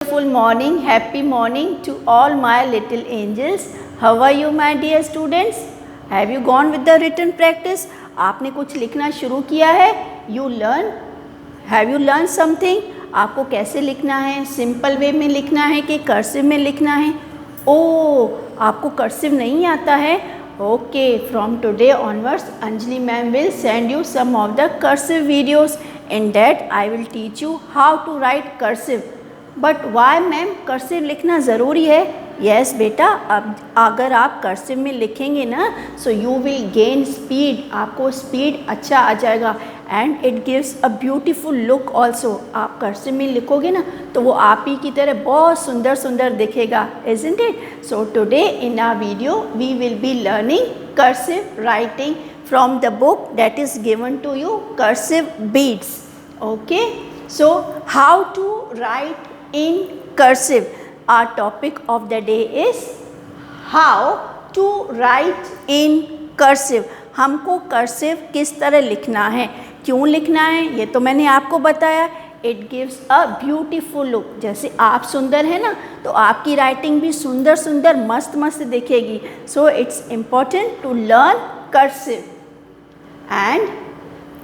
Wonderful morning, happy morning to all my little angels. How are you my dear students? Have you gone with the written practice? आपने कुछ लिखना शुरू किया है? Have you learned something? आपको कैसे लिखना है? सिंपल वे में लिखना है कि कर्सिव में लिखना है? ओह, आपको कर्सिव नहीं आता है? Okay, from today onwards, Anjali ma'am will send you some of the cursive videos. In that, I will teach you how to write cursive. But why ma'am cursive लिखना ज़रूरी है? यस बेटा, अब अगर आप कर्सिव में लिखेंगे ना so you will gain speed, आपको स्पीड अच्छा आ जाएगा and it gives a beautiful look also. आप कर्सिव में लिखोगे ना तो वो आप ही की तरह बहुत सुंदर सुंदर दिखेगा, isn't it? So today in our video we will be learning cursive writing from the book that is given to you, cursive beads. Okay, so how to write in cursive. Our topic of the day is how to write in cursive. हमको cursive किस तरह लिखना है, क्यों लिखना है, ये तो मैंने आपको बताया. It gives a beautiful look. जैसे आप सुंदर है ना तो आपकी राइटिंग भी सुंदर सुंदर मस्त मस्त दिखेगी. So it's important to learn cursive and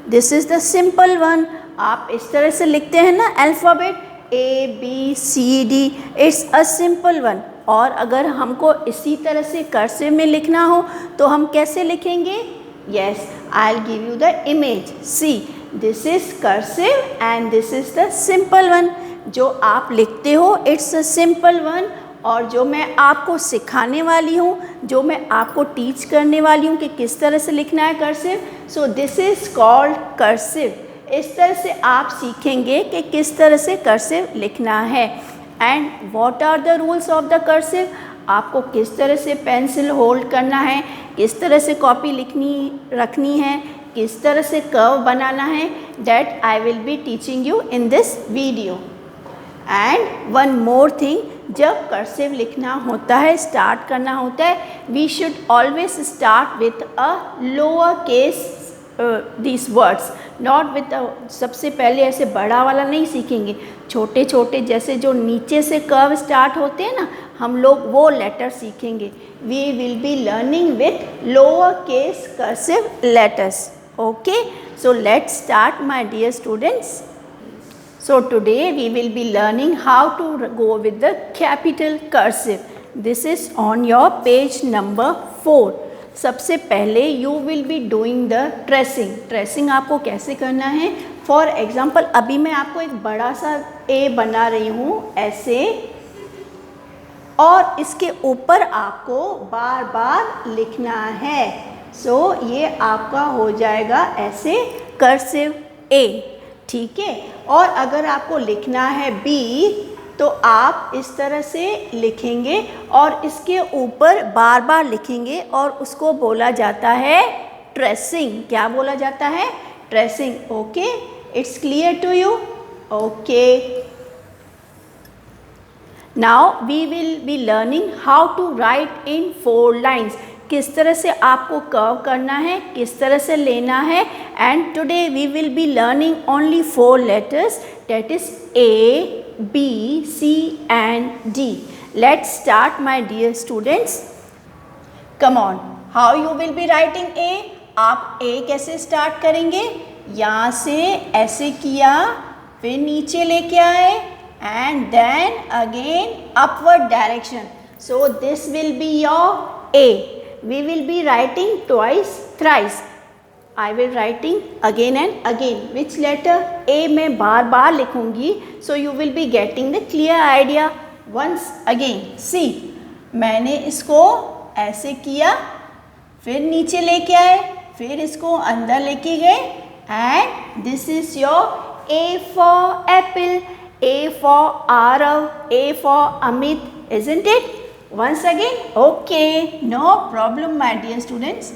this is the simple one. आप इस तरह से लिखते हैं ना alphabet ABCD, it's a simple one. और अगर हमको इसी तरह से कर्सिव में लिखना हो तो हम कैसे लिखेंगे? Yes, I will give you the image. See, this is cursive and this is the simple one. जो आप लिखते हो इट्स अ सिंपल वन, और जो मैं आपको सिखाने वाली हूँ, जो मैं आपको टीच करने वाली हूँ कि किस तरह से लिखना है cursive, so this is called cursive. इस तरह से आप सीखेंगे कि किस तरह से कर्सिव लिखना है. And what are the rules of the cursive? आपको किस तरह से पेंसिल होल्ड करना है, किस तरह से कॉपी रखनी है, किस तरह से कर्व बनाना है, that I will be teaching you in this video. And one more thing, जब कर्सिव लिखना होता है, स्टार्ट करना होता है, we should always start with a lower case this words, not with सबसे पहले ऐसे बड़ा वाला नहीं सीखेंगे. छोटे छोटे जैसे जो नीचे से कर्व स्टार्ट होते हैं ना, हम लोग वो लेटर सीखेंगे. We will be learning with lower case cursive letters. Okay, so let's start my dear students. So today we will be learning how to go with the capital cursive. This is on your page number 4. सबसे पहले you will be doing the tracing. Tracing आपको कैसे करना है? For example अभी मैं आपको एक बड़ा सा ए बना रही हूँ ऐसे, और इसके ऊपर आपको बार बार लिखना है. सो ये आपका हो जाएगा ऐसे कर्सिव ए, ठीक है. और अगर आपको लिखना है बी तो आप इस तरह से लिखेंगे और इसके ऊपर बार बार लिखेंगे और उसको बोला जाता है ट्रेसिंग. क्या बोला जाता है? Tracing. Okay, it's clear to you? Okay, now we will be learning how to write in 4 lines. किस तरह से आपको कर्व करना है, किस तरह से लेना है. And today we will be learning only 4 letters, that is A, B, C and D. Let's start my dear students. Come on. How you will be writing A? आप A कैसे स्टार्ट करेंगे? यहाँ से ऐसे किया, फिर नीचे लेके आए and then again upward direction. So this will be your A. We will be writing twice, thrice. I will writing again and again. Which letter? A मैं बार बार लिखूंगी. So you will be getting the clear idea. Once again. See, मैंने इसको ऐसे किया, फिर नीचे लेके आए, फिर इसको अंदर लेके गए, and this is your A for apple, A for Arav, A for Amit, isn't it? Once again. Okay, no problem my dear students.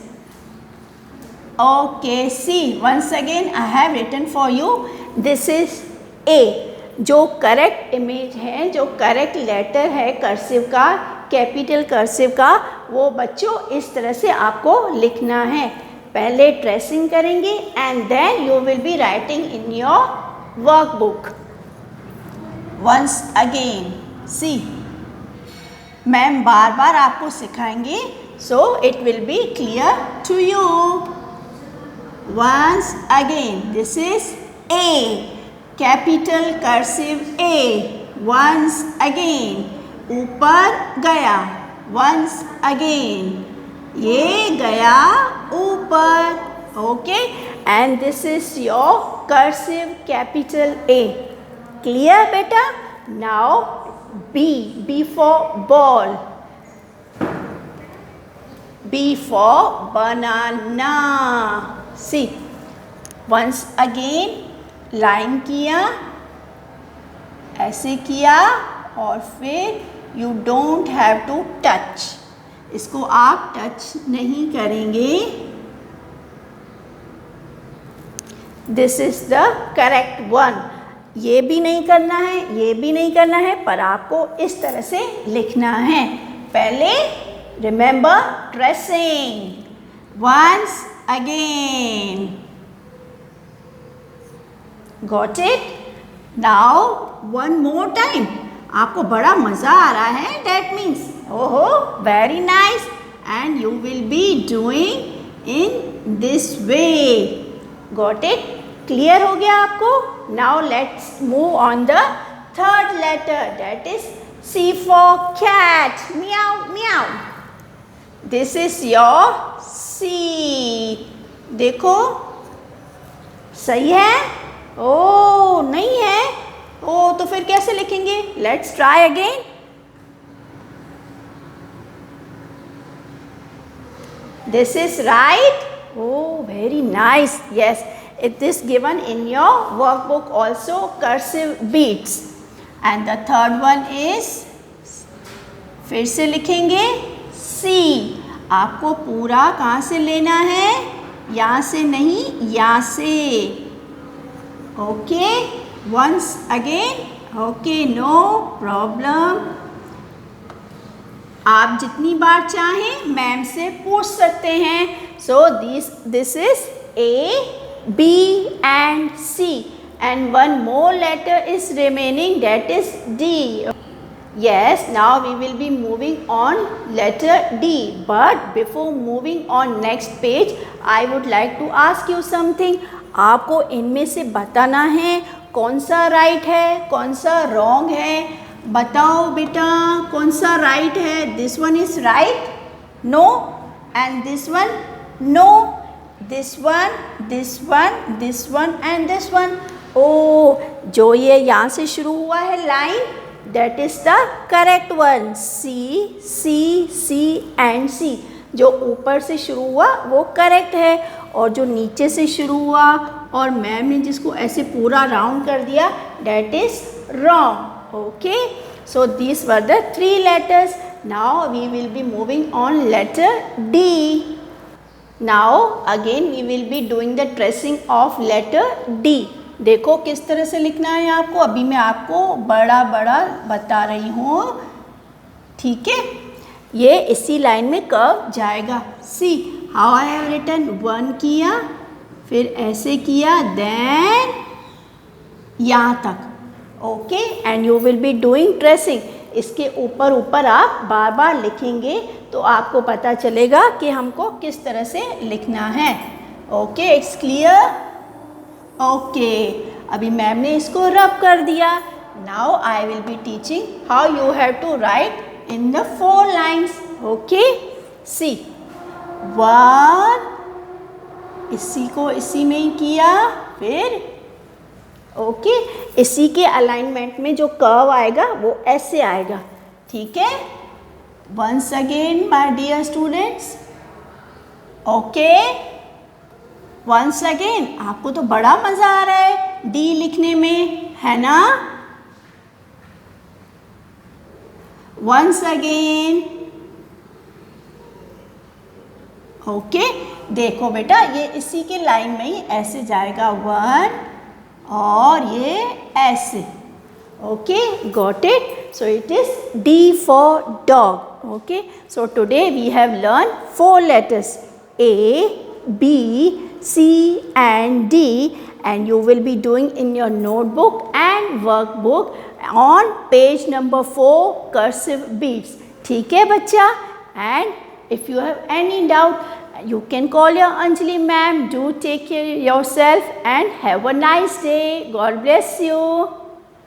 Okay, see, once again I have written for you, this is A. जो correct image है, जो correct letter है cursive का, capital cursive का, वो बच्चों इस तरह से आपको लिखना है. पहले ट्रेसिंग करेंगे and then you will be writing in your workbook. once again. See, ma'am बार बार आपको सिखाएंगे, so it will be clear to you. Once again, this is A, capital cursive A. Once again, ऊपर गया, once again, ये गया ऊपर. Okay, and this is your cursive capital A. Clear beta? Now B for ball, B for banana. See, once again line किया, ऐसे किया और फिर you don't have to touch. इसको आप टच नहीं करेंगे. This is the correct one. ये भी नहीं करना है, ये भी नहीं करना है, पर आपको इस तरह से लिखना है. पहले remember tracing. Once again. Got it? Now one more time. आपको बड़ा मज़ा आ रहा है, दैट मीन्स ओहो very nice, and you will be doing in this way. Got it? Clear हो गया आपको? Now let's move on the third letter, that is C for cat. Meow meow. This is your C. देखो सही है? ओ नहीं है? ओ तो फिर कैसे लिखेंगे? Let's try again. This is right. Oh, very nice. Yes, it is given in your workbook also, cursive beats. And the third one is, फिर से लिखेंगे C. आपको पूरा कहाँ से लेना है? यहाँ से नहीं, यहाँ से. Okay, once again. Okay, no problem. आप जितनी बार चाहें मैम से पूछ सकते हैं. So this is A, B and C, and one more letter is remaining, that is D. Yes, now we will be moving on letter D. But before moving on next page, I would like to ask you something. आपको इनमें से बताना है कौन सा right है, कौन सा रॉन्ग है. बताओ बेटा कौन सा राइट है? This one is right, no, and this one no, this one, this one, this one and this one. ओ जो ये यहाँ से शुरू हुआ है line, that is the correct one. C C C and C. जो ऊपर से शुरू हुआ वो करेक्ट है, और जो नीचे से शुरू हुआ और मैम ने जिसको ऐसे पूरा राउंड कर दिया, that is wrong. Okay, so these were the three letters. Now we will be moving on letter D. Now again we will be doing the tracing of letter D. देखो किस तरह से लिखना है आपको. अभी मैं आपको बड़ा बड़ा बता रही हूँ, ठीक है? ये इसी लाइन में कर्व जाएगा. See how I have written. One किया, फिर ऐसे किया, then यहाँ तक. Okay, and you will be doing tracing. इसके ऊपर ऊपर आप बार बार लिखेंगे तो आपको पता चलेगा कि हमको किस तरह से लिखना है. Okay, it's clear? ओके, अभी मैम ने इसको रब कर दिया. Now I will be teaching how you have to write in the 4 lines. Okay, C one, इसी को इसी में ही किया, फिर ओके इसी के अलाइनमेंट में जो कर्व आएगा वो ऐसे आएगा, ठीक है? Once again my dear students. Okay, once again. आपको तो बड़ा मज़ा आ रहा है डी लिखने में, है ना? Once again. ओके, देखो बेटा ये इसी के लाइन में ही ऐसे जाएगा, वन, और ये ऐसे. Okay, got it? So it is D for dog. Okay, so today we have learned 4 letters, A, B, C and D, and you will be doing in your notebook and workbook on page number 4 cursive beads. ठीक है बच्चा? And if you have any doubt, you can call your Anjali ma'am. Do take care of yourself and have a nice day. God bless you.